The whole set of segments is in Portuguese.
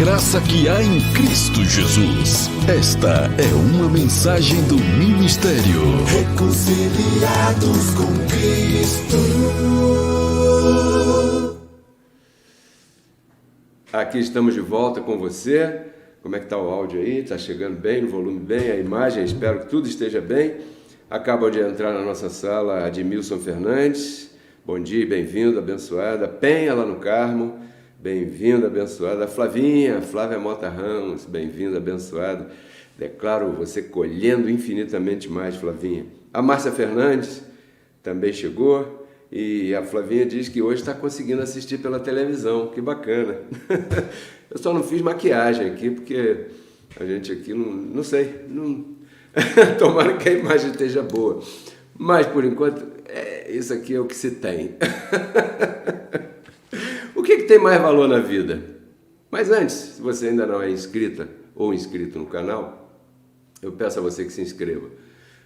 graça que há em Cristo Jesus. Esta é uma mensagem do ministério Reconciliados com Cristo. Aqui estamos de volta com você. Como é que está o áudio aí? Está chegando bem, no volume bem, a imagem? Espero que tudo esteja bem. Acabam de entrar na nossa sala Admilson Fernandes. Bom dia, bem-vindo, abençoada. Penha lá no Carmo. Bem-vinda, abençoada. Flávia Mota Ramos, bem-vinda, abençoada. Declaro você colhendo infinitamente mais, Flavinha. A Márcia Fernandes também chegou e a Flavinha diz que hoje está conseguindo assistir pela televisão. Que bacana. Eu só não fiz maquiagem aqui porque a gente aqui não sei. Tomara que a imagem esteja boa. Mas, por enquanto, isso aqui é o que se tem. O que tem mais valor na vida? Mas antes, se você ainda não é inscrita ou inscrito no canal, eu peço a você que se inscreva.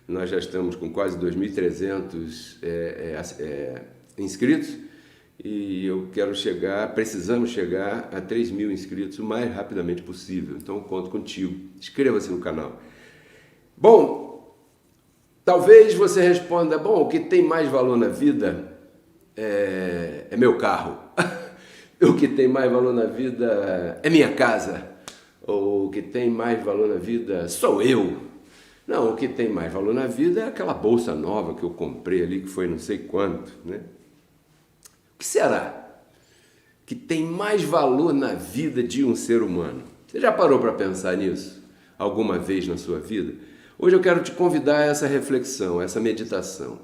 Nós já estamos com quase 2.300 inscritos e precisamos chegar a 3.000 inscritos o mais rapidamente possível. Então, conto contigo. Inscreva-se no canal. Bom, talvez você responda, o que tem mais valor na vida é meu carro. O que tem mais valor na vida é minha casa. Ou o que tem mais valor na vida sou eu. Não, o que tem mais valor na vida é aquela bolsa nova que eu comprei ali, que foi não sei quanto, né? O que será que tem mais valor na vida de um ser humano? Você já parou para pensar nisso alguma vez na sua vida? Hoje eu quero te convidar a essa reflexão, a essa meditação.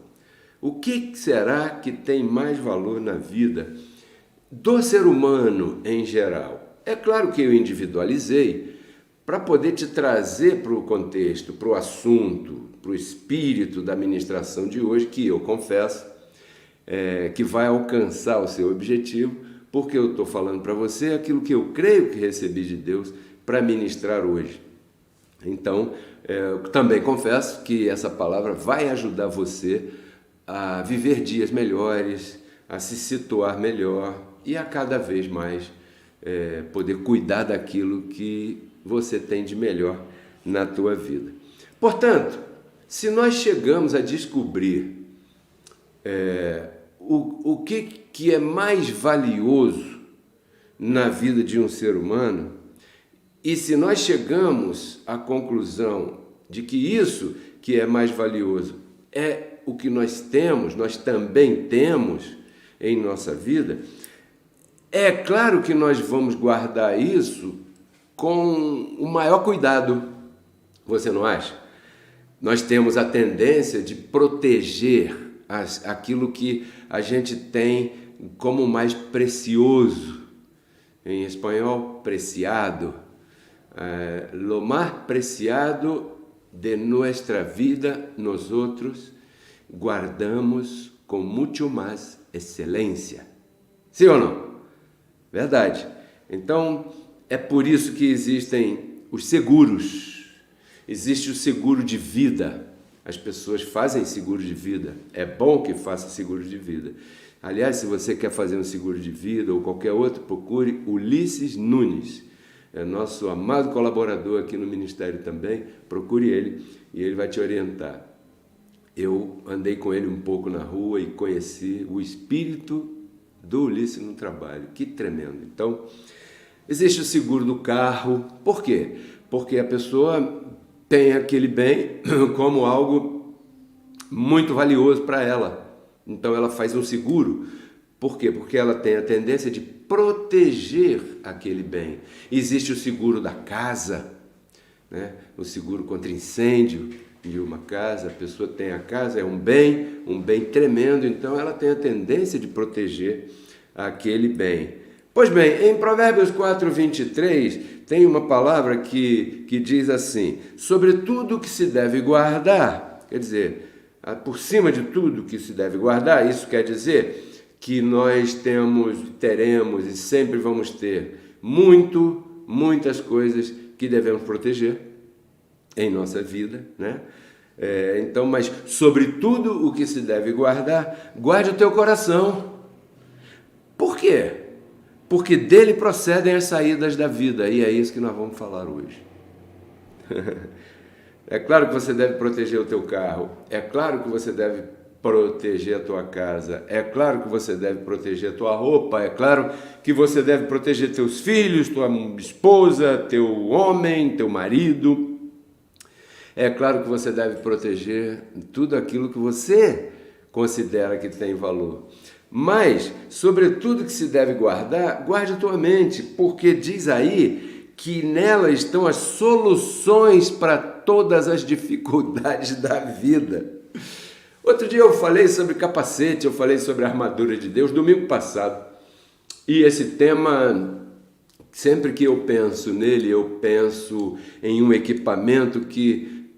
O que será que tem mais valor na vida do ser humano em geral? É claro que eu individualizei para poder te trazer para o contexto, para o assunto, para o espírito da ministração de hoje, que eu confesso que vai alcançar o seu objetivo, porque eu estou falando para você aquilo que eu creio que recebi de Deus para ministrar hoje. Então, eu também confesso que essa palavra vai ajudar você a viver dias melhores, a se situar melhor e a cada vez mais poder cuidar daquilo que você tem de melhor na tua vida. Portanto, se nós chegamos a descobrir o que é mais valioso na vida de um ser humano, e se nós chegamos à conclusão de que isso que é mais valioso é o que nós temos, nós também temos em nossa vida, é claro que nós vamos guardar isso com o maior cuidado. Você não acha? Nós temos a tendência de proteger aquilo que a gente tem como mais precioso. Em espanhol, preciado. Lo más preciado de nuestra vida, nosotros guardamos com muito mais excelência. Sim ou não? Verdade. Então, é por isso que existem os seguros. Existe o seguro de vida. As pessoas fazem seguro de vida. É bom que faça seguro de vida. Aliás, se você quer fazer um seguro de vida ou qualquer outro, procure Ulisses Nunes. É nosso amado colaborador aqui no Ministério também. Procure ele e ele vai te orientar. Eu andei com ele um pouco na rua e conheci o espírito do Ulisses no trabalho. Que tremendo. Então, existe o seguro do carro. Por quê? Porque a pessoa tem aquele bem como algo muito valioso para ela. Então, ela faz um seguro. Por quê? Porque ela tem a tendência de proteger aquele bem. Existe o seguro da casa, né? O seguro contra incêndio de uma casa. A pessoa tem a casa, é um bem tremendo, então ela tem a tendência de proteger aquele bem. Pois bem, em Provérbios 4:23 tem uma palavra que diz assim: sobre tudo que se deve guardar, quer dizer, por cima de tudo que se deve guardar, isso quer dizer que nós teremos e sempre vamos ter muitas coisas que devemos proteger em nossa vida, né? Então, mas sobre tudo o que se deve guardar, guarde o teu coração. Por quê? porque dele procedem as saídas da vida, e é isso que nós vamos falar hoje. É claro que você deve proteger o teu carro, é claro que você deve proteger a tua casa, é claro que você deve proteger a tua roupa, é claro que você deve proteger teus filhos, tua esposa, teu homem, teu marido. É claro que você deve proteger tudo aquilo que você considera que tem valor. Mas, sobretudo que se deve guardar, guarde a tua mente, porque diz aí que nela estão as soluções para todas as dificuldades da vida. Outro dia eu falei sobre capacete, eu falei sobre a armadura de Deus, domingo passado. E esse tema, sempre que eu penso nele, eu penso em um equipamento que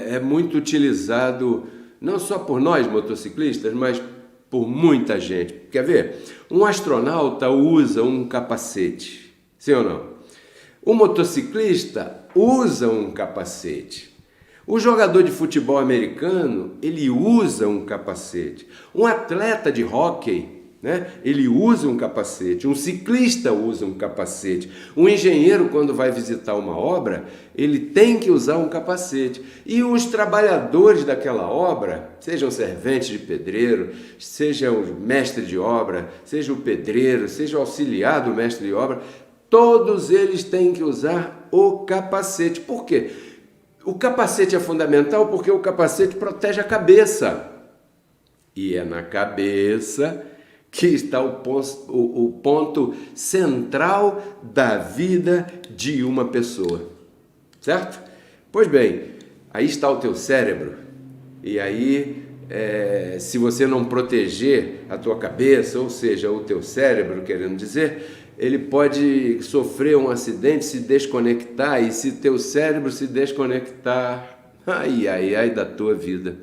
é muito utilizado, não só por nós motociclistas, mas por muita gente. Quer ver? Um astronauta usa um capacete, sim ou não? O motociclista usa um capacete. O jogador de futebol americano, ele usa um capacete. Um atleta de hóquei, né? Ele usa um capacete. Um ciclista usa um capacete. Um engenheiro, quando vai visitar uma obra, ele tem que usar um capacete. E os trabalhadores daquela obra, sejam serventes de pedreiro, seja o mestre de obra, seja o pedreiro, seja o auxiliar do mestre de obra, todos eles têm que usar o capacete. Por quê? O capacete é fundamental porque o capacete protege a cabeça. E é na cabeça que está o ponto central da vida de uma pessoa. Certo? Pois bem, aí está o teu cérebro. E aí, se você não proteger a tua cabeça, ou seja, o teu cérebro, querendo dizer, ele pode sofrer um acidente, se desconectar, e se teu cérebro se desconectar, ai da tua vida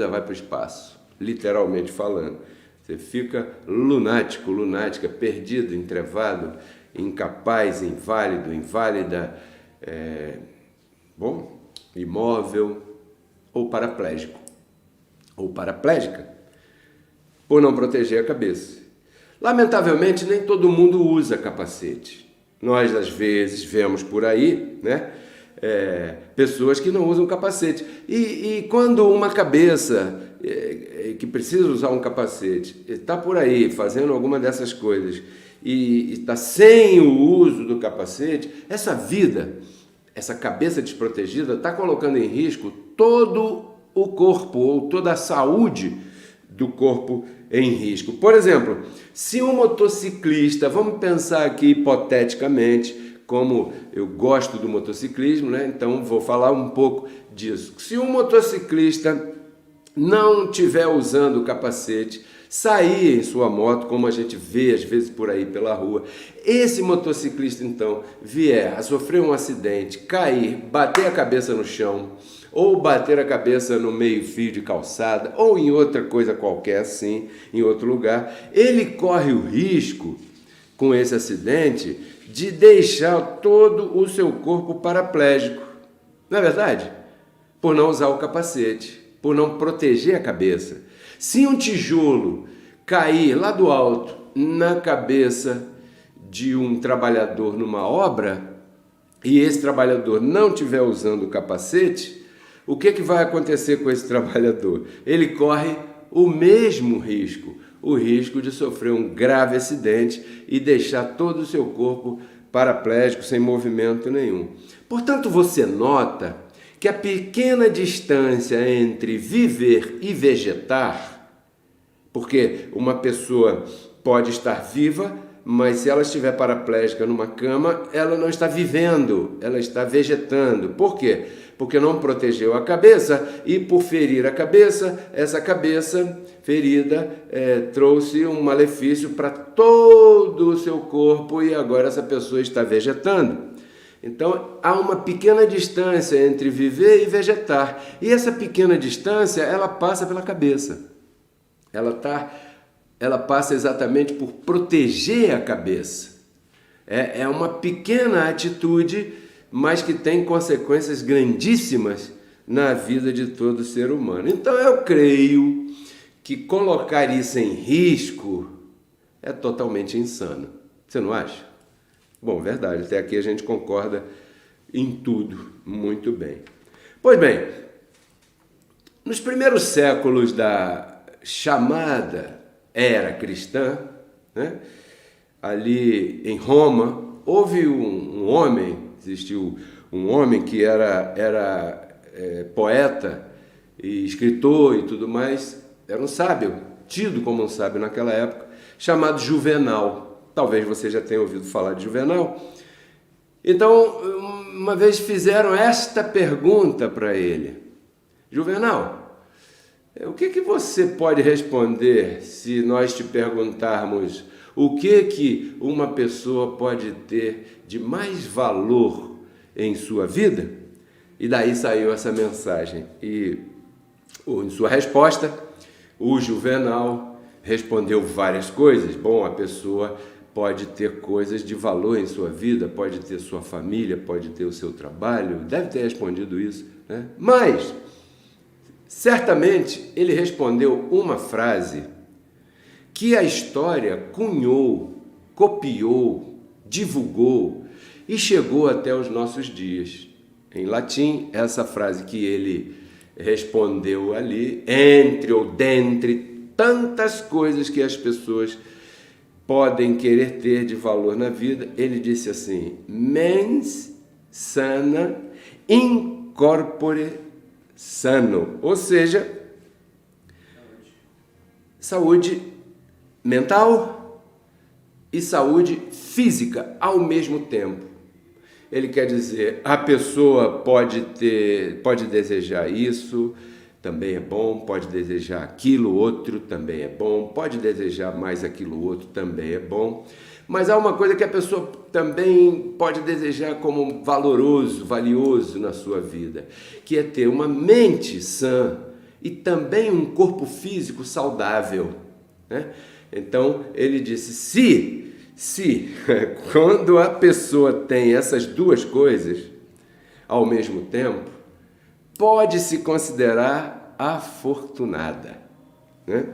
vai para o espaço, literalmente falando. Você fica lunático, lunática, perdido, entrevado, incapaz, inválido, inválida, imóvel ou paraplégico, ou paraplégica, por não proteger a cabeça. Lamentavelmente, nem todo mundo usa capacete. Nós, às vezes, vemos por aí, né, pessoas que não usam capacete. E quando uma cabeça que precisa usar um capacete está por aí fazendo alguma dessas coisas e está sem o uso do capacete, essa vida, essa cabeça desprotegida está colocando em risco todo o corpo ou toda a saúde do corpo em risco. Por exemplo, se um motociclista, vamos pensar aqui hipoteticamente, como eu gosto do motociclismo, né? Então vou falar um pouco disso. Se um motociclista não estiver usando o capacete, sair em sua moto, como a gente vê às vezes por aí pela rua, esse motociclista então vier a sofrer um acidente, cair, bater a cabeça no chão, ou bater a cabeça no meio-fio de calçada, ou em outra coisa qualquer assim, em outro lugar, ele corre o risco, com esse acidente, de deixar todo o seu corpo paraplégico. Não é verdade? Por não usar o capacete, por não proteger a cabeça. Se um tijolo cair lá do alto na cabeça de um trabalhador numa obra, e esse trabalhador não estiver usando o capacete, o que vai acontecer com esse trabalhador? Ele corre o mesmo risco, o risco de sofrer um grave acidente e deixar todo o seu corpo paraplégico, sem movimento nenhum. Portanto, você nota que a pequena distância entre viver e vegetar, porque uma pessoa pode estar viva, mas se ela estiver paraplégica numa cama, ela não está vivendo, ela está vegetando. Por quê? Porque não protegeu a cabeça e, por ferir a cabeça, essa cabeça ferida trouxe um malefício para todo o seu corpo e agora essa pessoa está vegetando. Então, há uma pequena distância entre viver e vegetar. E essa pequena distância, ela passa pela cabeça. Ela passa exatamente por proteger a cabeça. É uma pequena atitude, mas que tem consequências grandíssimas na vida de todo ser humano. Então eu creio que colocar isso em risco é totalmente insano. Você não acha? Bom, verdade, até aqui a gente concorda em tudo muito bem. Pois bem, nos primeiros séculos da chamada era cristã, né, ali em Roma, houve existiu um homem que era poeta e escritor e tudo mais, era um sábio, tido como um sábio naquela época, chamado Juvenal. Talvez você já tenha ouvido falar de Juvenal. Então, uma vez fizeram esta pergunta para ele: Juvenal, o que você pode responder se nós te perguntarmos o que uma pessoa pode ter de mais valor em sua vida? E daí saiu essa mensagem. E em sua resposta, o Juvenal respondeu várias coisas. Bom, a pessoa pode ter coisas de valor em sua vida, pode ter sua família, pode ter o seu trabalho, deve ter respondido isso, né? Mas, certamente, ele respondeu uma frase que a história cunhou, copiou, divulgou e chegou até os nossos dias. Em latim, essa frase que ele respondeu ali, dentre tantas coisas que as pessoas podem querer ter de valor na vida, ele disse assim: mens sana in corpore sano, ou seja, saúde mental e saúde física ao mesmo tempo. Ele quer dizer, a pessoa pode desejar isso, também é bom, pode desejar aquilo outro, também é bom, pode desejar mais aquilo outro, também é bom, mas há uma coisa que a pessoa também pode desejar como valioso na sua vida, que é ter uma mente sã e também um corpo físico saudável, né? Então ele disse, se quando a pessoa tem essas duas coisas ao mesmo tempo, pode se considerar afortunada, né?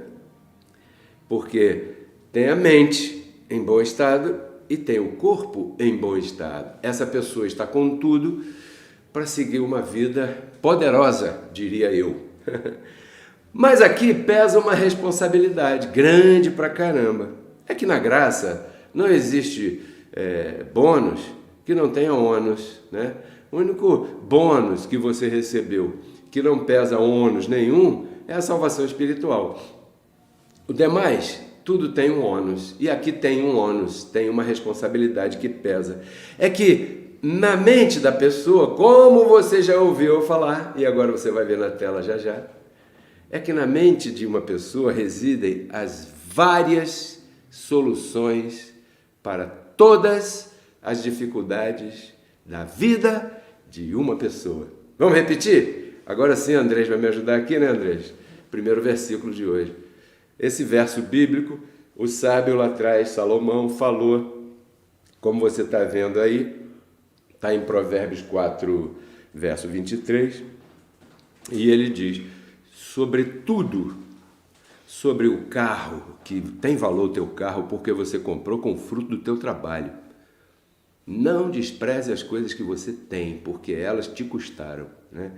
Porque tem a mente em bom estado e tem o corpo em bom estado. Essa pessoa está com tudo para seguir uma vida poderosa, diria eu. Mas aqui pesa uma responsabilidade grande pra caramba. É que na graça não existe bônus que não tenha ônus, né? O único bônus que você recebeu, que não pesa ônus nenhum, é a salvação espiritual. O demais, tudo tem um ônus. E aqui tem um ônus, tem uma responsabilidade que pesa. É que na mente da pessoa, como você já ouviu falar, e agora você vai ver na tela já, é que na mente de uma pessoa residem as várias soluções para todas as dificuldades da vida de uma pessoa. Vamos repetir? Agora sim, Andrés vai me ajudar aqui, né, Andrés? Primeiro versículo de hoje. Esse verso bíblico, o sábio lá atrás, Salomão, falou, como você está vendo aí, está em Provérbios 4, verso 23, e ele diz, sobretudo, sobre o carro, que tem valor o teu carro porque você comprou com o fruto do teu trabalho. Não despreze as coisas que você tem, porque elas te custaram, né?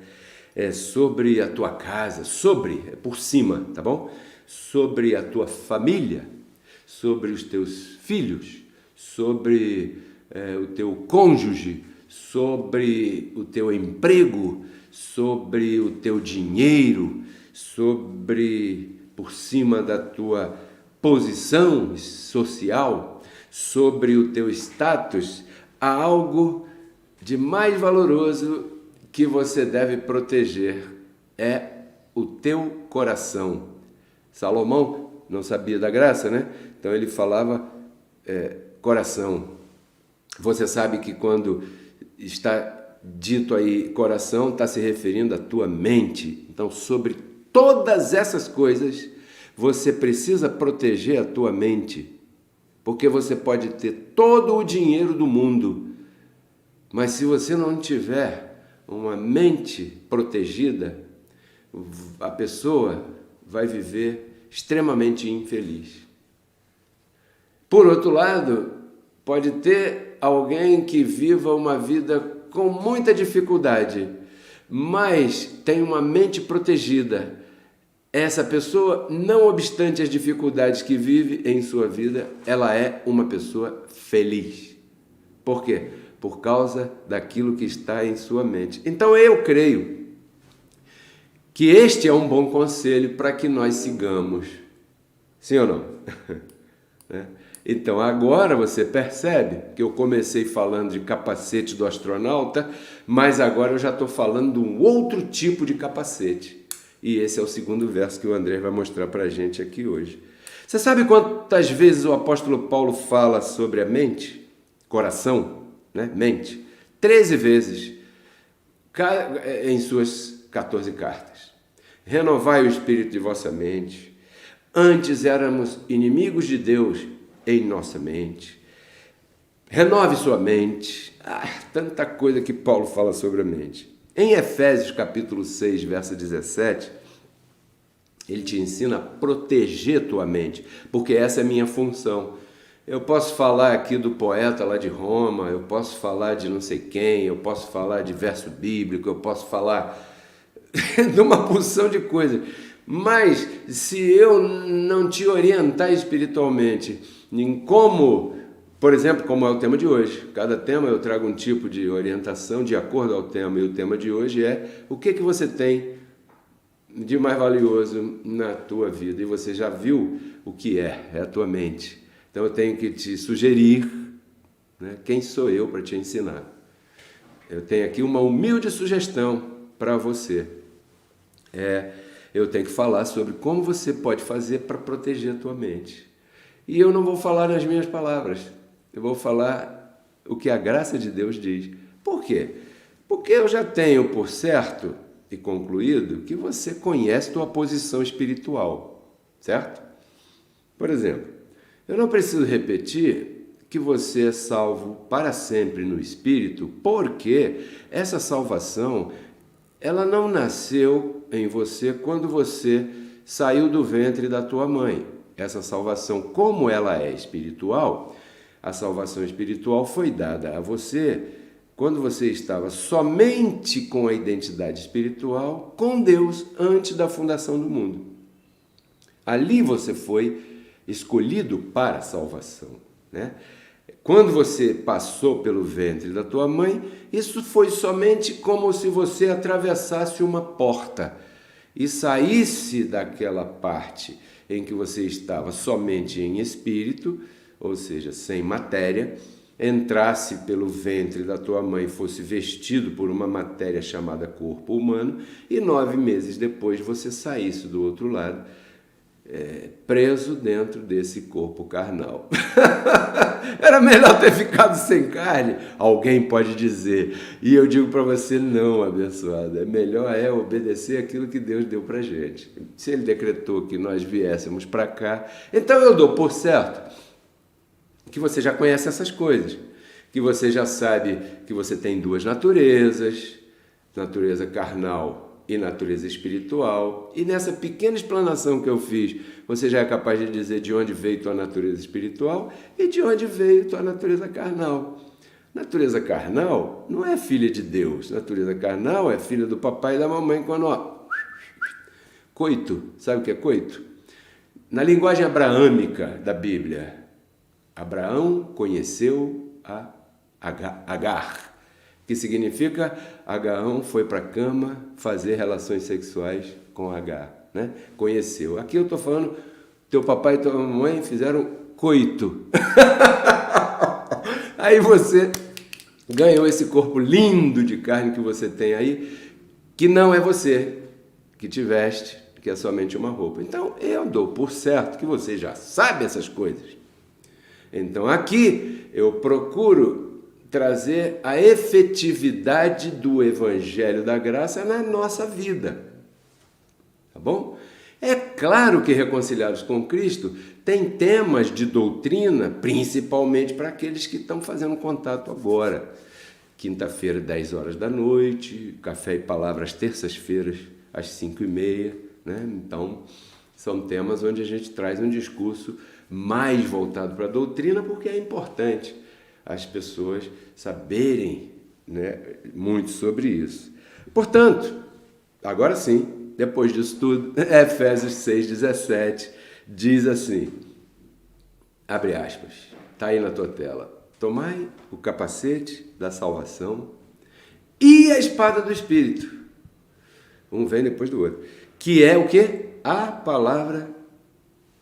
Sobre a tua casa, por cima, tá bom? Sobre a tua família, sobre os teus filhos, sobre o teu cônjuge, sobre o teu emprego, sobre o teu dinheiro, por cima da tua posição social, sobre o teu status, há algo de mais valoroso que você deve proteger, é o teu coração. Salomão não sabia da graça, né? Então ele falava coração. Você sabe que quando está dito aí coração, está se referindo à tua mente. Então, sobre todas essas coisas, você precisa proteger a tua mente, porque você pode ter todo o dinheiro do mundo, mas se você não tiver uma mente protegida, a pessoa vai viver extremamente infeliz. Por outro lado, pode ter alguém que viva uma vida com muita dificuldade, mas tem uma mente protegida. Essa pessoa, não obstante as dificuldades que vive em sua vida, ela é uma pessoa feliz. Por quê? Por causa daquilo que está em sua mente. Então eu creio que este é um bom conselho para que nós sigamos. Sim ou não? Então agora você percebe que eu comecei falando de capacete do astronauta, mas agora eu já estou falando de um outro tipo de capacete. E esse é o segundo verso que o André vai mostrar para a gente aqui hoje. Você sabe quantas vezes o apóstolo Paulo fala sobre a mente? Coração, né? Mente. 13 vezes em suas 14 cartas. Renovai o espírito de vossa mente. Antes éramos inimigos de Deus em nossa mente. Renove sua mente. Tanta coisa que Paulo fala sobre a mente. Em Efésios capítulo 6, verso 17, ele te ensina a proteger tua mente, porque essa é a minha função. Eu posso falar aqui do poeta lá de Roma, eu posso falar de não sei quem, eu posso falar de verso bíblico, eu posso falar de uma porção de coisas. Mas se eu não te orientar espiritualmente em como, por exemplo, como é o tema de hoje, cada tema eu trago um tipo de orientação de acordo ao tema, e o tema de hoje é o que você tem de mais valioso na tua vida, e você já viu o que é a tua mente. Então eu tenho que te sugerir, né, quem sou eu para te ensinar. Eu tenho aqui uma humilde sugestão para você. Eu tenho que falar sobre como você pode fazer para proteger a tua mente. E eu não vou falar nas minhas palavras, eu vou falar o que a graça de Deus diz. Por quê? Porque eu já tenho por certo e concluído que você conhece tua posição espiritual, certo? Por exemplo, eu não preciso repetir que você é salvo para sempre no Espírito, porque essa salvação, ela não nasceu em você quando você saiu do ventre da tua mãe. Essa salvação, como ela é espiritual, a salvação espiritual foi dada a você quando você estava somente com a identidade espiritual com Deus antes da fundação do mundo. Ali você foi escolhido para a salvação, né? Quando você passou pelo ventre da tua mãe, isso foi somente como se você atravessasse uma porta e saísse daquela parte em que você estava somente em espírito, ou seja, sem matéria, entrasse pelo ventre da tua mãe, fosse vestido por uma matéria chamada corpo humano, e 9 meses depois você saísse do outro lado, preso dentro desse corpo carnal. Era melhor ter ficado sem carne, alguém pode dizer. E eu digo para você, não, abençoado, melhor obedecer aquilo que Deus deu para a gente. Se Ele decretou que nós viéssemos para cá, então eu dou por certo que você já conhece essas coisas, que você já sabe que você tem 2 naturezas, natureza carnal e natureza espiritual, e nessa pequena explanação que eu fiz, você já é capaz de dizer de onde veio tua natureza espiritual e de onde veio tua natureza carnal. Natureza carnal não é filha de Deus, natureza carnal é filha do papai e da mamãe quando, coito, sabe o que é coito? Na linguagem abraâmica da Bíblia, Abraão conheceu a Agar, que significa Abraão foi para a cama fazer relações sexuais com Agar, né? Conheceu. Aqui eu estou falando, teu papai e tua mamãe fizeram coito. Aí você ganhou esse corpo lindo de carne que você tem aí, que não é você, que te veste, que é somente uma roupa. Então eu dou por certo que você já sabe essas coisas. Então aqui eu procuro trazer a efetividade do Evangelho da Graça na nossa vida. Tá bom? É claro que Reconciliados com Cristo tem temas de doutrina, principalmente para aqueles que estão fazendo contato agora. Quinta-feira, 10 horas da noite, Café e Palavras, terças-feiras, às 5h30, né? Então, são temas onde a gente traz um discurso mais voltado para a doutrina, porque é importante as pessoas saberem, né, muito sobre isso. Portanto, agora sim, depois disso tudo, Efésios 6,17 diz assim, abre aspas, está aí na tua tela, tomai o capacete da salvação e a espada do Espírito. Um vem depois do outro. Que é o quê? A palavra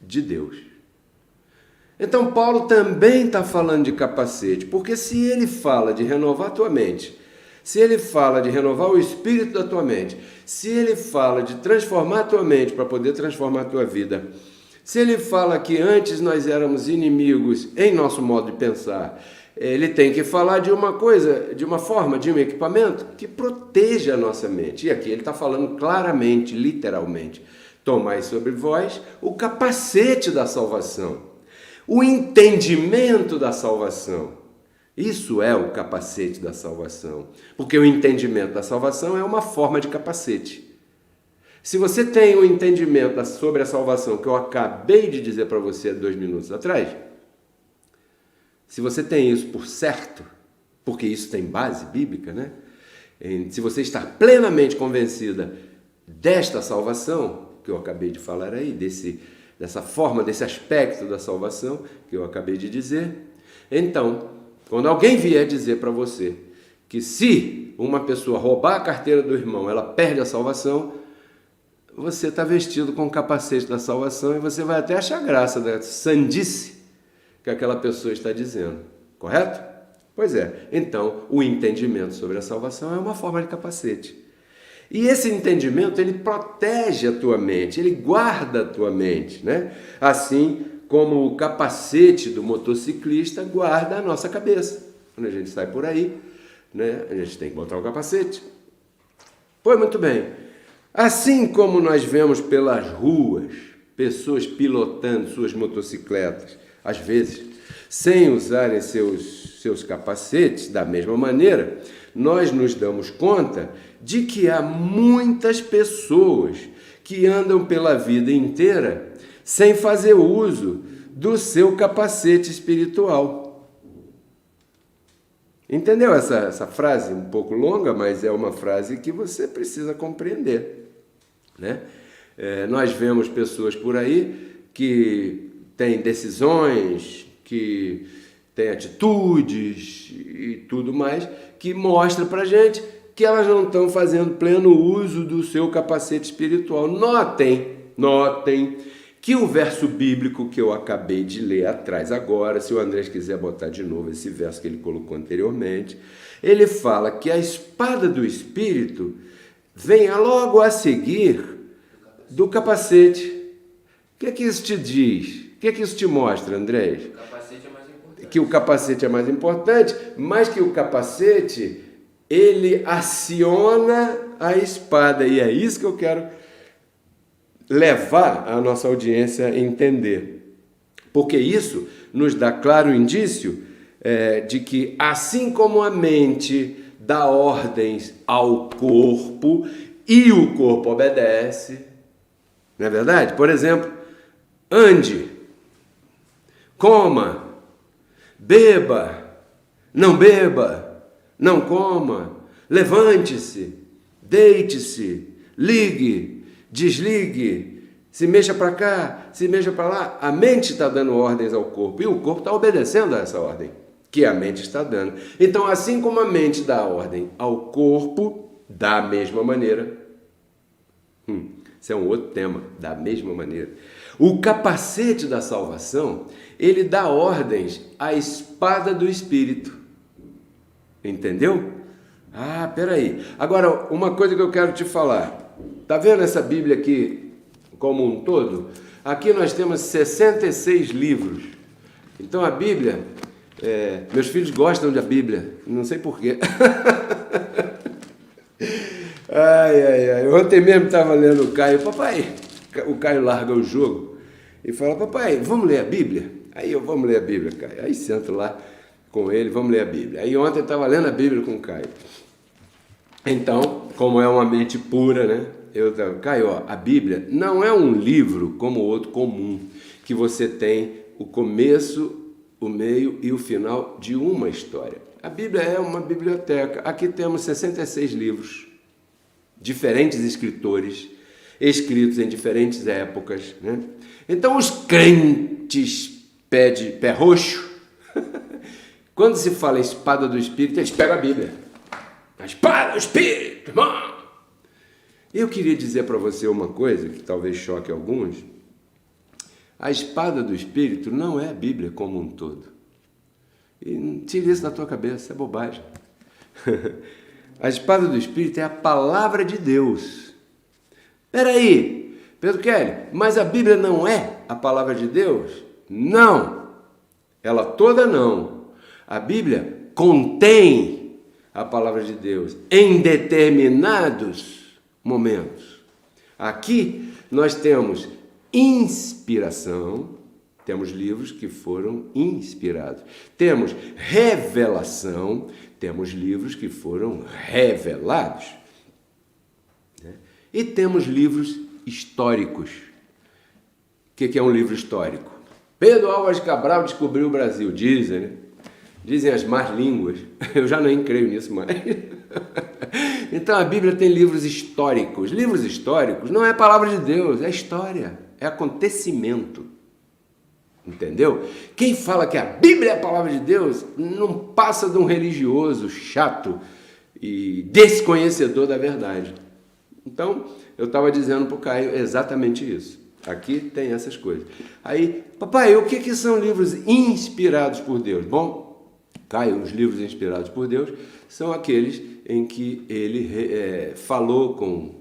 de Deus. Então Paulo também está falando de capacete, porque se ele fala de renovar a tua mente, se ele fala de renovar o espírito da tua mente, se ele fala de transformar a tua mente para poder transformar a tua vida, se ele fala que antes nós éramos inimigos em nosso modo de pensar, ele tem que falar de uma coisa, de uma forma, de um equipamento que proteja a nossa mente. E aqui ele está falando claramente, literalmente, tomai sobre vós o capacete da salvação, o entendimento da salvação. Isso é o capacete da salvação, porque o entendimento da salvação é uma forma de capacete. Se você tem um entendimento sobre a salvação que eu acabei de dizer para você há 2 minutos atrás, se você tem isso por certo, porque isso tem base bíblica, né? Se você está plenamente convencida desta salvação, que eu acabei de falar aí, dessa forma, desse aspecto da salvação que eu acabei de dizer, então, quando alguém vier dizer para você que se uma pessoa roubar a carteira do irmão, ela perde a salvação, você está vestido com o capacete da salvação e você vai até achar graça da sandice que aquela pessoa está dizendo, correto? Pois é, então o entendimento sobre a salvação é uma forma de capacete. E esse entendimento, ele protege a tua mente, ele guarda a tua mente, né? Assim como o capacete do motociclista guarda a nossa cabeça. Quando a gente sai por aí, né, a gente tem que botar o capacete. Pois muito bem. Assim como nós vemos pelas ruas pessoas pilotando suas motocicletas, às vezes, sem usarem seus capacetes, da mesma maneira, nós nos damos conta de que há muitas pessoas que andam pela vida inteira sem fazer uso do seu capacete espiritual. Entendeu essa frase? Um pouco longa, mas é uma frase que você precisa compreender, né? Nós vemos pessoas por aí que têm decisões, que têm atitudes e tudo mais, que mostra pra gente que elas não estão fazendo pleno uso do seu capacete espiritual. Notem que o verso bíblico que eu acabei de ler atrás agora, se o Andrés quiser botar de novo esse verso que ele colocou anteriormente, ele fala que a espada do Espírito venha logo a seguir do capacete. O que é que isso te diz? O que é que isso te mostra, Andrés? O capacete é mais importante. Que o capacete é mais importante, mas que o capacete, ele aciona a espada. E é isso que eu quero levar a nossa audiência a entender. Porque isso nos dá claro indício de que, assim como a mente dá ordens ao corpo e o corpo obedece, não é verdade? Por exemplo, ande, coma, beba, não coma, levante-se, deite-se, ligue, desligue, se mexa para cá, se mexa para lá. A mente está dando ordens ao corpo e o corpo está obedecendo a essa ordem que a mente está dando. Então, assim como a mente dá ordem ao corpo, da mesma maneira, isso é um outro tema, da mesma maneira, o capacete da salvação, ele dá ordens à espada do Espírito. Entendeu? Peraí. Agora, uma coisa que eu quero te falar. Tá vendo essa Bíblia aqui como um todo? Aqui nós temos 66 livros. Então a Bíblia, meus filhos gostam da Bíblia, não sei porquê. Ontem mesmo estava lendo o Caio, papai, o Caio larga o jogo e fala, papai, vamos ler a Bíblia? Aí vamos ler a Bíblia, Caio. Aí sento lá com ele, vamos ler a Bíblia. Aí ontem eu estava lendo a Bíblia com o Caio. Então, como é uma mente pura, né? Caio, a Bíblia não é um livro como o outro comum, que você tem o começo, o meio e o final de uma história. A Bíblia é uma biblioteca. Aqui temos 66 livros, diferentes escritores, escritos em diferentes épocas, né? Então os crentes pé roxo, quando se fala em espada do Espírito, eles pegam a Bíblia. A espada do Espírito, irmão! Eu queria dizer para você uma coisa que talvez choque alguns. A espada do Espírito não é a Bíblia como um todo. E tire isso da tua cabeça, é bobagem. A espada do Espírito é a palavra de Deus. Peraí, Pedro Kelly, mas a Bíblia não é a palavra de Deus? Não, ela toda não. A Bíblia contém a palavra de Deus em determinados momentos. Aqui nós temos inspiração, temos livros que foram inspirados. Temos revelação, temos livros que foram revelados. E temos livros históricos. O que é um livro histórico? Pedro Álvares Cabral descobriu o Brasil, dizem, né? Dizem as más línguas. Eu já nem creio nisso mais. Então a Bíblia tem livros históricos. Livros históricos não é a palavra de Deus, é história, é acontecimento. Entendeu? Quem fala que a Bíblia é a palavra de Deus não passa de um religioso chato e desconhecedor da verdade. Então, eu estava dizendo para o Caio exatamente isso. Aqui tem essas coisas. Aí, papai, o que são livros inspirados por Deus? Bom, Caio, os livros inspirados por Deus são aqueles em que ele falou com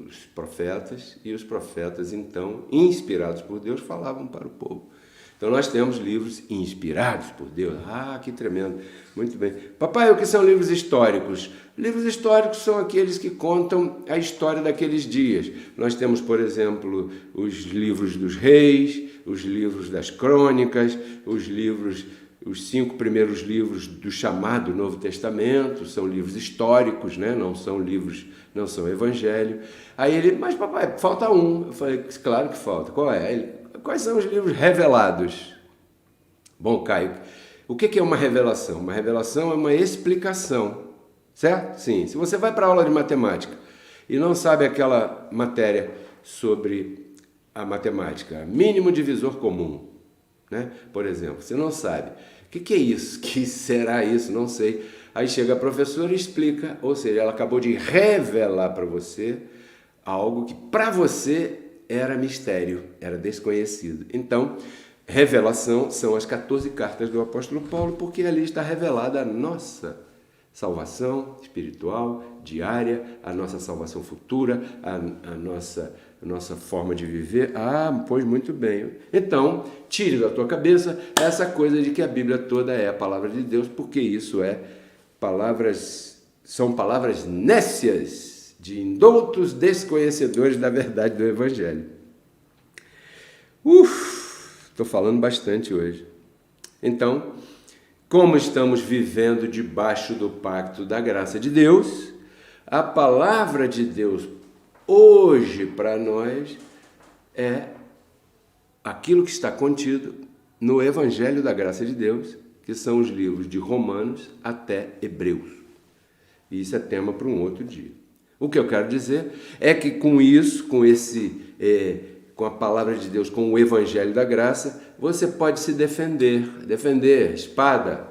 os profetas e os profetas, então, inspirados por Deus, falavam para o povo. Então, nós temos livros inspirados por Deus. Ah, que tremendo. Muito bem. Papai, o que são livros históricos? Livros históricos são aqueles que contam a história daqueles dias. Nós temos, por exemplo, os livros dos reis, os livros das crônicas, os 5 primeiros livros do chamado Novo Testamento, são livros históricos, né? Não são evangelho. Aí ele, mas papai, falta um. Eu falei, claro que falta. Qual é? Ele, quais são os livros revelados? Bom, Caio, o que é uma revelação? Uma revelação é uma explicação, certo? Sim. Se você vai para a aula de matemática e não sabe aquela matéria sobre a matemática, mínimo divisor comum, né? Por exemplo, você não sabe. O que é isso? Que será isso? Não sei. Aí chega a professora e explica, ou seja, ela acabou de revelar para você algo que para você era mistério, era desconhecido. Então, revelação são as 14 cartas do apóstolo Paulo, porque ali está revelada a nossa salvação espiritual, diária, a nossa salvação futura, a nossa forma de viver. Ah, pois muito bem. Então, tire da tua cabeça essa coisa de que a Bíblia toda é a palavra de Deus, porque isso são palavras nécias de indoutos desconhecedores da verdade do Evangelho. Estou falando bastante hoje. Então, como estamos vivendo debaixo do pacto da graça de Deus, a palavra de Deus hoje para nós é aquilo que está contido no Evangelho da graça de Deus, que são os livros de Romanos até Hebreus. E isso é tema para um outro dia. O que eu quero dizer é que com isso, com a palavra de Deus, com o Evangelho da graça, você pode se defender, espada,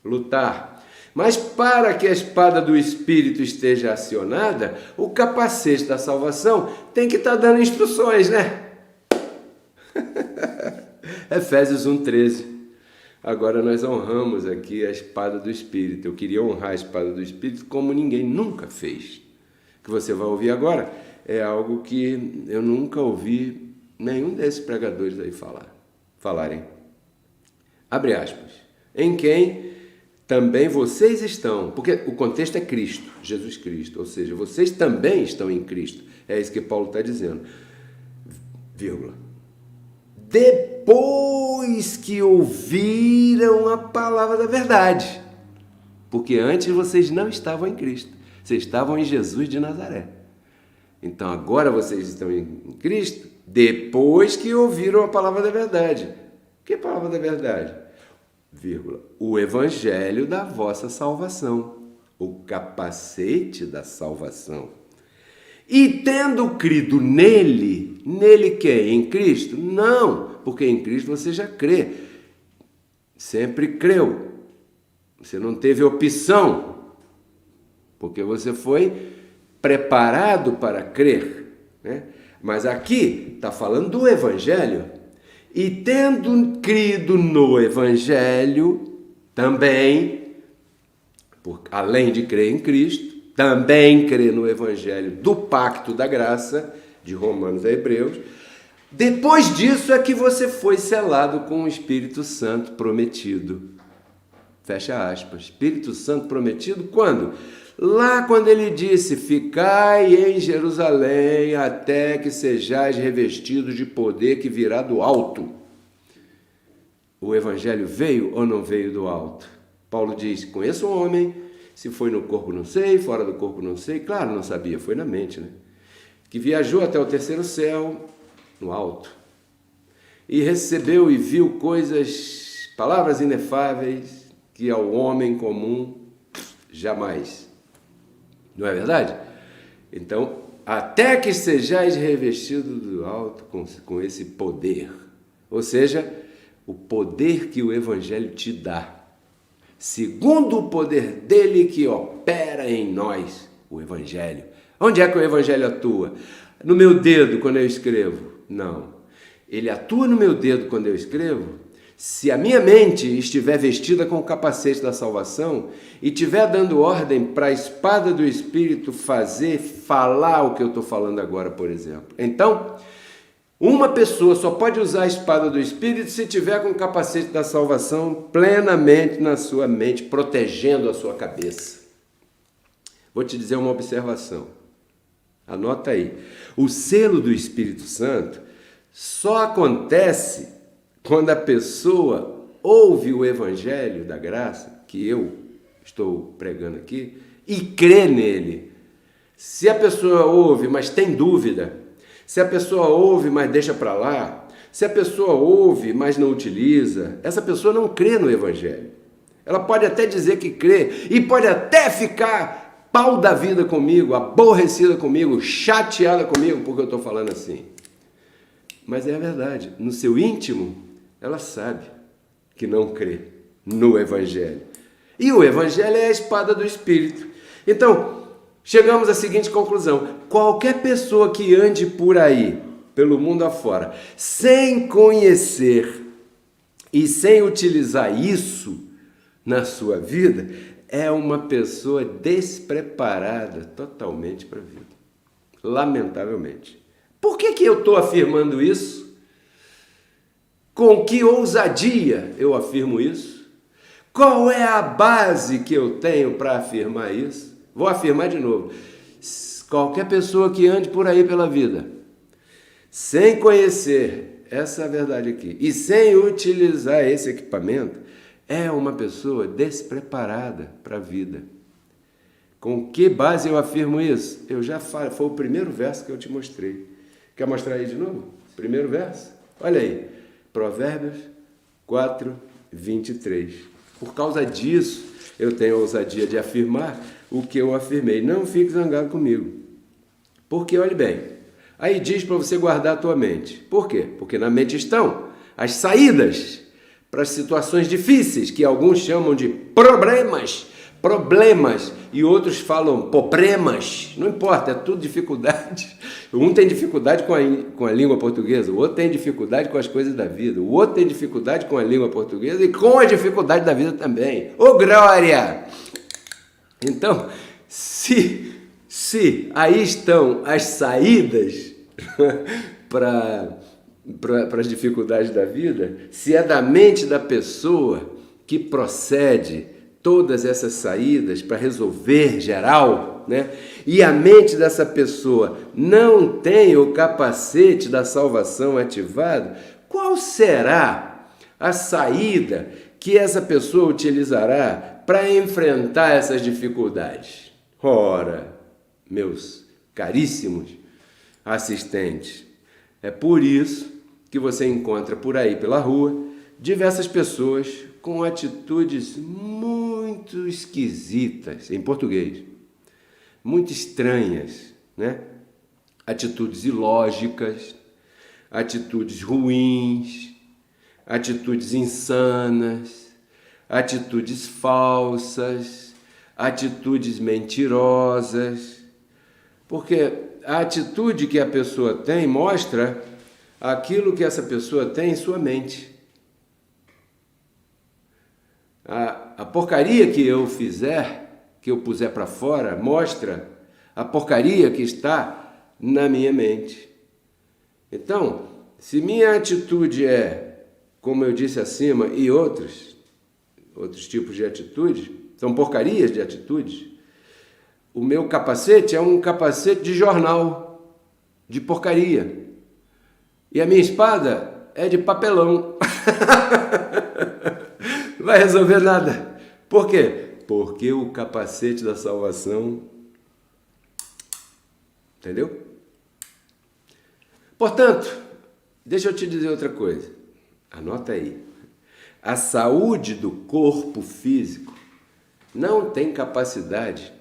lutar. Mas para que a espada do Espírito esteja acionada, o capacete da salvação tem que estar dando instruções, né? Efésios 1:13. Agora nós honramos aqui a espada do Espírito. Eu queria honrar a espada do Espírito como ninguém nunca fez. O que você vai ouvir agora é algo que eu nunca ouvi nenhum desses pregadores aí falarem. Abre aspas. Em quem também vocês estão, porque o contexto é Cristo, Jesus Cristo, ou seja, vocês também estão em Cristo. É isso que Paulo está dizendo. Vírgula. Depois que ouviram a palavra da verdade. Porque antes vocês não estavam em Cristo. Vocês estavam em Jesus de Nazaré. Então agora vocês estão em Cristo depois que ouviram a palavra da verdade. Que palavra da verdade? Vírgula. O evangelho da vossa salvação. O capacete da salvação. E tendo crido nele, nele quem? Em Cristo? Não, porque em Cristo você já crê. Sempre creu. Você não teve opção, porque você foi preparado para crer, né? Mas aqui está falando do Evangelho. E tendo crido no Evangelho, também, além de crer em Cristo, também crê no Evangelho do Pacto da Graça, de Romanos a Hebreus. Depois disso é que você foi selado com o Espírito Santo prometido. Fecha aspas. Espírito Santo prometido quando? Lá quando ele disse, ficai em Jerusalém até que sejais revestidos de poder que virá do alto. O Evangelho veio ou não veio do alto? Paulo diz, conheço um homem, se foi no corpo não sei, fora do corpo não sei. Claro, não sabia, foi na mente, né? Que viajou até o terceiro céu, no alto, e recebeu e viu coisas, palavras inefáveis, que ao homem comum jamais. Não é verdade? Então, até que sejais revestidos do alto com esse poder. Ou seja, o poder que o Evangelho te dá. Segundo o poder dele que opera em nós, o Evangelho. Onde é que o Evangelho atua? No meu dedo, quando eu escrevo? Não. Ele atua no meu dedo quando eu escrevo se a minha mente estiver vestida com o capacete da salvação e estiver dando ordem para a espada do Espírito falar o que eu estou falando agora, por exemplo. Então, uma pessoa só pode usar a espada do Espírito se tiver com o capacete da salvação plenamente na sua mente, protegendo a sua cabeça. Vou te dizer uma observação. Anota aí. O selo do Espírito Santo só acontece quando a pessoa ouve o Evangelho da graça, que eu estou pregando aqui, e crê nele. Se a pessoa ouve, mas tem dúvida, se a pessoa ouve, mas deixa para lá, se a pessoa ouve, mas não utiliza, essa pessoa não crê no Evangelho. Ela pode até dizer que crê, e pode até ficar pau da vida comigo, aborrecida comigo, chateada comigo, porque eu estou falando assim. Mas é a verdade, no seu íntimo, ela sabe que não crê no Evangelho. E o Evangelho é a espada do Espírito. Então, chegamos à seguinte conclusão. Qualquer pessoa que ande por aí, pelo mundo afora, sem conhecer e sem utilizar isso na sua vida, é uma pessoa despreparada totalmente para a vida. Lamentavelmente. Por que eu estou afirmando isso? Com que ousadia eu afirmo isso? Qual é a base que eu tenho para afirmar isso? Vou afirmar de novo. Qualquer pessoa que ande por aí pela vida, sem conhecer essa verdade aqui e sem utilizar esse equipamento, é uma pessoa despreparada para a vida. Com que base eu afirmo isso? Eu já falei, foi o primeiro verso que eu te mostrei. Quer mostrar aí de novo? Primeiro verso? Olha aí. Provérbios 4, 23. Por causa disso, eu tenho a ousadia de afirmar o que eu afirmei. Não fique zangado comigo. Porque, olhe bem, aí diz para você guardar a tua mente. Por quê? Porque na mente estão as saídas para as situações difíceis, que alguns chamam de problemas, e outros falam problemas, não importa, é tudo dificuldade. Um tem dificuldade com a língua portuguesa, o outro tem dificuldade com as coisas da vida, o outro tem dificuldade com a língua portuguesa e com a dificuldade da vida também. Ô, glória! Então, se aí estão as saídas para as dificuldades da vida, se é da mente da pessoa que procede todas essas saídas para resolver geral, né? E a mente dessa pessoa não tem o capacete da salvação ativado, qual será a saída que essa pessoa utilizará para enfrentar essas dificuldades? Ora, meus caríssimos assistentes, é por isso que você encontra por aí pela rua diversas pessoas com atitudes muito esquisitas, em português, muito estranhas, né? Atitudes ilógicas, atitudes ruins, atitudes insanas, atitudes falsas, atitudes mentirosas, porque a atitude que a pessoa tem mostra aquilo que essa pessoa tem em sua mente. A porcaria que eu fizer, que eu puser para fora, mostra a porcaria que está na minha mente. Então, se minha atitude é, como eu disse acima, e outros tipos de atitudes, são porcarias de atitudes, o meu capacete é um capacete de jornal, de porcaria. E a minha espada é de papelão. Não vai resolver nada. Por quê? Porque o capacete da salvação... Entendeu? Portanto, deixa eu te dizer outra coisa. Anota aí. A saúde do corpo físico não tem capacidade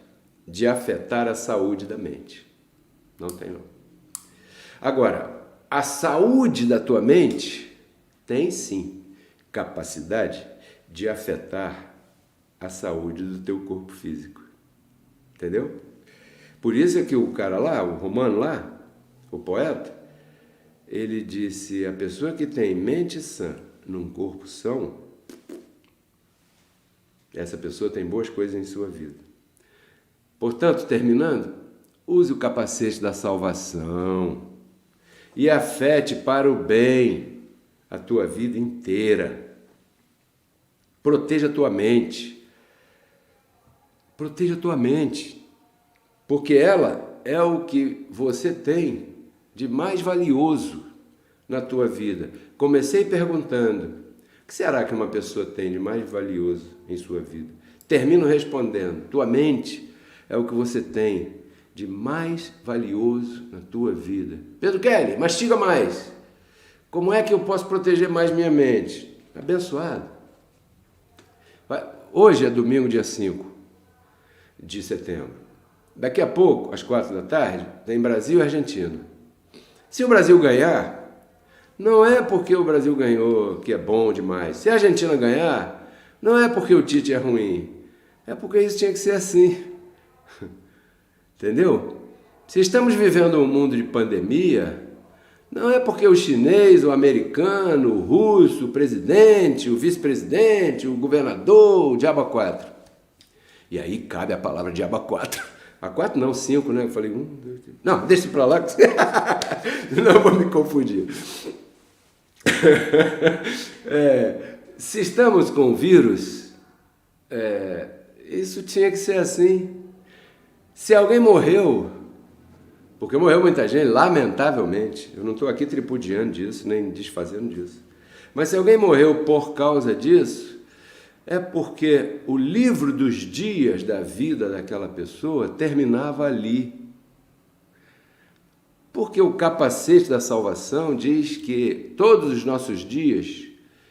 de afetar a saúde da mente. Não tem, não. Agora, a saúde da tua mente tem sim capacidade de afetar a saúde do teu corpo físico. Entendeu? Por isso é que o cara lá, o romano lá, o poeta, ele disse: a pessoa que tem mente sã num corpo são, essa pessoa tem boas coisas em sua vida. Portanto, terminando, use o capacete da salvação e afete para o bem a tua vida inteira. Proteja a tua mente. Proteja a tua mente, porque ela é o que você tem de mais valioso na tua vida. Comecei perguntando: o que será que uma pessoa tem de mais valioso em sua vida? Termino respondendo: tua mente é o que você tem de mais valioso na tua vida. Pedro Kelly, mastiga mais. Como é que eu posso proteger mais minha mente? Abençoado. Hoje é domingo, dia 5 de setembro. Daqui a pouco, às 4 da tarde, tem Brasil e Argentina. Se o Brasil ganhar, não é porque o Brasil ganhou que é bom demais. Se a Argentina ganhar, não é porque o Tite é ruim. É porque isso tinha que ser assim. Entendeu? Se estamos vivendo um mundo de pandemia, não é porque o chinês, o americano, o russo, o presidente, o vice-presidente, o governador, o diabo a 4. E aí cabe a palavra diabo a 4. A 4 não, 5, né? Eu falei 1, 2, 3. Não, deixa pra lá. Não vou me confundir. Se estamos com o vírus, isso tinha que ser assim. Se alguém morreu, porque morreu muita gente, lamentavelmente, eu não estou aqui tripudiando disso, nem desfazendo disso, mas se alguém morreu por causa disso, é porque o livro dos dias da vida daquela pessoa terminava ali. Porque o capacete da salvação diz que todos os nossos dias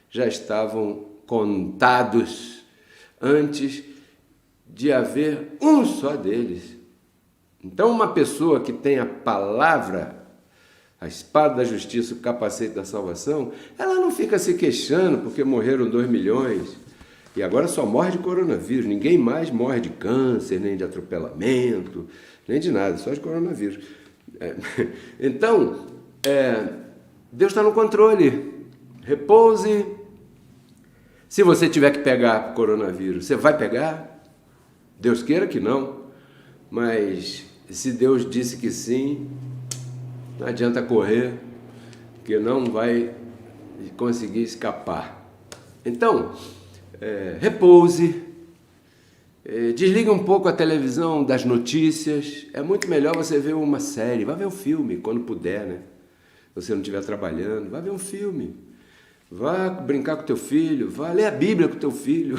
já estavam contados antes de haver um só deles. Então, uma pessoa que tem a palavra, a espada da justiça, o capacete da salvação, ela não fica se queixando porque morreram 2 milhões e agora só morre de coronavírus. Ninguém mais morre de câncer, nem de atropelamento, nem de nada, só de coronavírus. Então, Deus está no controle. Repouse. Se você tiver que pegar coronavírus, você vai pegar? Deus queira que não, mas se Deus disse que sim, não adianta correr, que não vai conseguir escapar. Então, repouse, desligue um pouco a televisão das notícias. É muito melhor você ver uma série, vá ver um filme quando puder, né? Se você não estiver trabalhando, vá ver um filme, vá brincar com teu filho, vá ler a Bíblia com teu filho,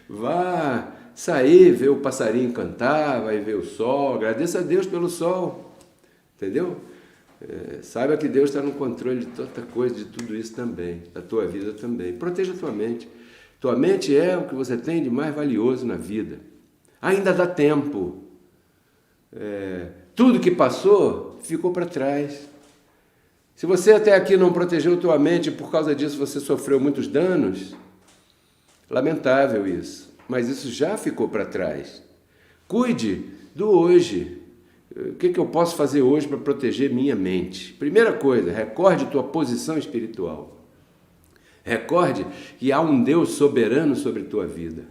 vá sair, ver o passarinho cantar, vai ver o sol, agradeça a Deus pelo sol, entendeu? Saiba que Deus está no controle de tanta coisa, de tudo isso também, da tua vida também. Proteja a tua mente. Tua mente é o que você tem de mais valioso na vida. Ainda dá tempo. Tudo que passou ficou para trás. Se você até aqui não protegeu tua mente, por causa disso você sofreu muitos danos, lamentável isso. Mas isso já ficou para trás. Cuide do hoje. O que eu posso fazer hoje para proteger minha mente? Primeira coisa, recorde tua posição espiritual. Recorde que há um Deus soberano sobre tua vida.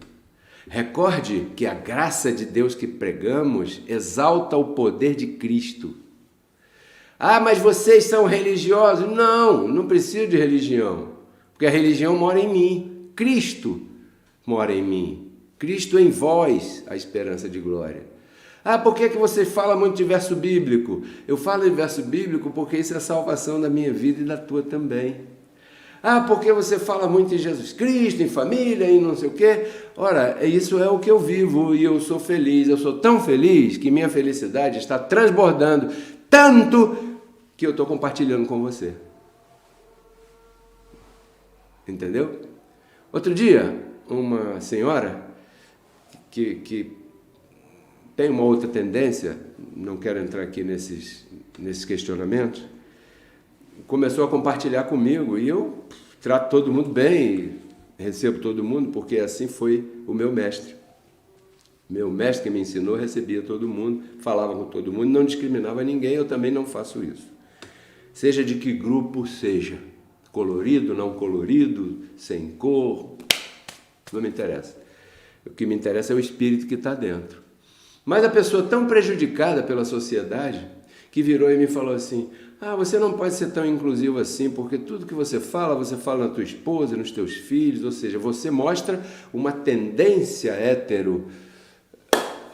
Recorde que a graça de Deus que pregamos exalta o poder de Cristo. Ah, mas vocês são religiosos? Não preciso de religião, porque a religião mora em mim. Cristo mora em mim. Cristo em vós, a esperança de glória. Ah, por que você fala muito de verso bíblico? Eu falo de verso bíblico porque isso é a salvação da minha vida e da tua também. Ah, porque você fala muito em Jesus Cristo, em família, em não sei o quê. Ora, isso é o que eu vivo e eu sou feliz. Eu sou tão feliz que minha felicidade está transbordando tanto que eu estou compartilhando com você. Entendeu? Outro dia, uma senhora que tem uma outra tendência, não quero entrar aqui nesses questionamentos, começou a compartilhar comigo e eu trato todo mundo bem, recebo todo mundo, porque assim foi o meu mestre. Meu mestre que me ensinou recebia todo mundo, falava com todo mundo, não discriminava ninguém, eu também não faço isso. Seja de que grupo seja, colorido, não colorido, sem cor, não me interessa. O que me interessa é o espírito que está dentro. Mas a pessoa tão prejudicada pela sociedade que virou e me falou assim: ah, você não pode ser tão inclusivo assim, porque tudo que você fala na tua esposa, nos teus filhos, ou seja, você mostra uma tendência hétero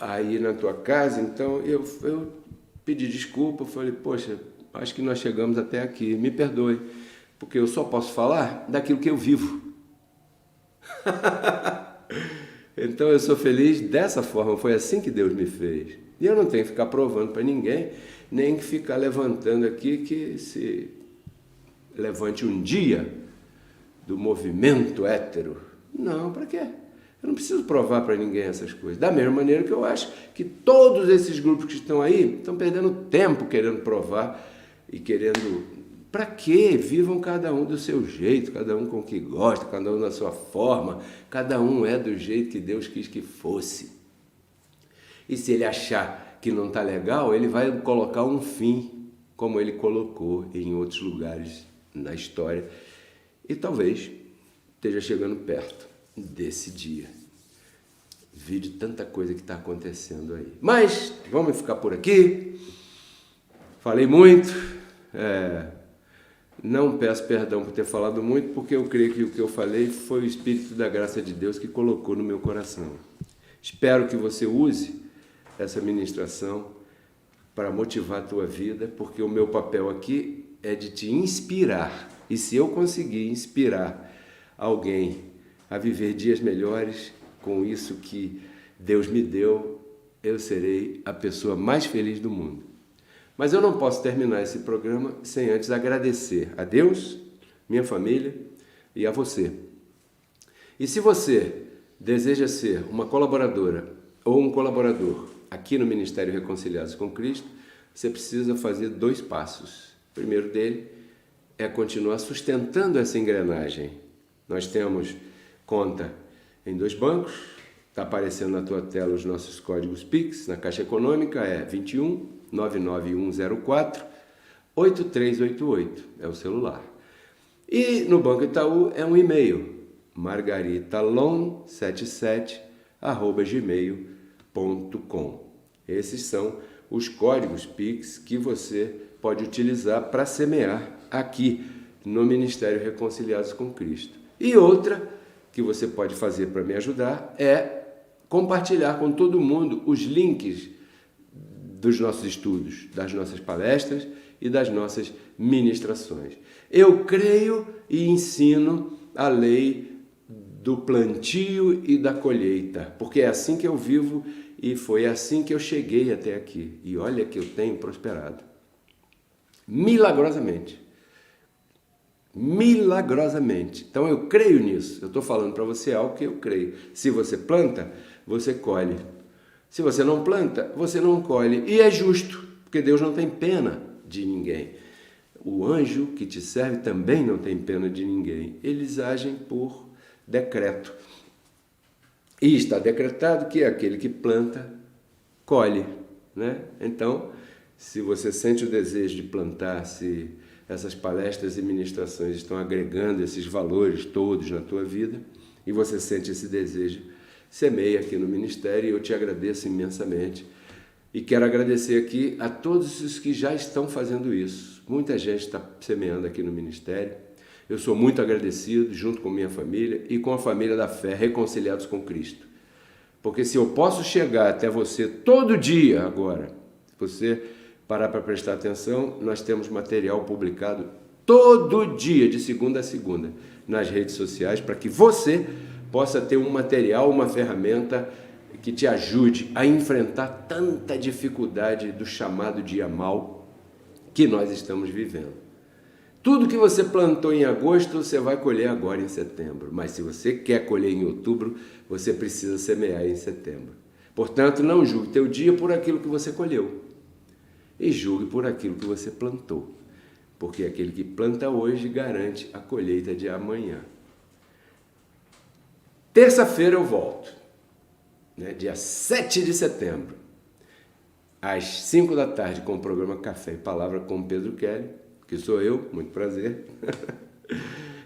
aí na tua casa. Então eu pedi desculpa, falei: poxa, acho que nós chegamos até aqui, me perdoe, porque eu só posso falar daquilo que eu vivo. Então eu sou feliz dessa forma, foi assim que Deus me fez. E eu não tenho que ficar provando para ninguém, nem que ficar levantando aqui que se levante um dia do movimento hétero. Não, para quê? Eu não preciso provar para ninguém essas coisas. Da mesma maneira que eu acho que todos esses grupos que estão aí estão perdendo tempo querendo provar e querendo... Para quê? Vivam cada um do seu jeito, cada um com o que gosta, cada um da sua forma, cada um é do jeito que Deus quis que fosse. E se ele achar que não está legal, ele vai colocar um fim, como ele colocou em outros lugares na história. E talvez esteja chegando perto desse dia. Vi de tanta coisa que está acontecendo aí. Mas vamos ficar por aqui. Falei muito. Não peço perdão por ter falado muito, porque eu creio que o que eu falei foi o Espírito da graça de Deus que colocou no meu coração. Espero que você use essa ministração para motivar a tua vida, porque o meu papel aqui é de te inspirar. E se eu conseguir inspirar alguém a viver dias melhores com isso que Deus me deu, eu serei a pessoa mais feliz do mundo. Mas eu não posso terminar esse programa sem antes agradecer a Deus, minha família e a você. E se você deseja ser uma colaboradora ou um colaborador aqui no Ministério Reconciliados com Cristo, você precisa fazer 2 passos. O primeiro dele é continuar sustentando essa engrenagem. Nós temos conta em 2 bancos, está aparecendo na tua tela os nossos códigos Pix, na Caixa Econômica é 21 99104 8388, é o celular. E no Banco Itaú é um e-mail, margaritalon77@gmail.com. Esses são os códigos Pix que você pode utilizar para semear aqui no Ministério Reconciliados com Cristo. E outra que você pode fazer para me ajudar é compartilhar com todo mundo os links dos nossos estudos, das nossas palestras e das nossas ministrações. Eu creio e ensino a lei do plantio e da colheita, porque é assim que eu vivo e foi assim que eu cheguei até aqui. E olha que eu tenho prosperado. Milagrosamente. Milagrosamente. Então eu creio nisso. Eu estou falando para você algo que eu creio. Se você planta, você colhe. Se você não planta, você não colhe. E é justo, porque Deus não tem pena de ninguém. O anjo que te serve também não tem pena de ninguém. Eles agem por decreto. E está decretado que aquele que planta, colhe, né? Então, se você sente o desejo de plantar, se essas palestras e ministrações estão agregando esses valores todos na tua vida, e você sente esse desejo, semeia aqui no ministério, e eu te agradeço imensamente. E quero agradecer aqui a todos os que já estão fazendo isso. Muita gente está semeando aqui no ministério. Eu sou muito agradecido, junto com minha família e com a família da fé, reconciliados com Cristo. Porque se eu posso chegar até você todo dia agora, se você parar para prestar atenção, nós temos material publicado todo dia, de segunda a segunda, nas redes sociais, para que você possa ter um material, uma ferramenta que te ajude a enfrentar tanta dificuldade do chamado dia mau que nós estamos vivendo. Tudo que você plantou em agosto, você vai colher agora em setembro. Mas se você quer colher em outubro, você precisa semear em setembro. Portanto, não julgue teu dia por aquilo que você colheu. E julgue por aquilo que você plantou. Porque aquele que planta hoje garante a colheita de amanhã. Terça-feira eu volto, né? Dia 7 de setembro, às 5 da tarde, com o programa Café e Palavra com Pedro Kelly, que sou eu, muito prazer.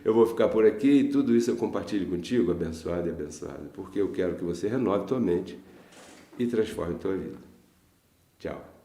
Eu vou ficar por aqui e tudo isso eu compartilho contigo, abençoado e abençoado, porque eu quero que você renove tua mente e transforme tua vida. Tchau.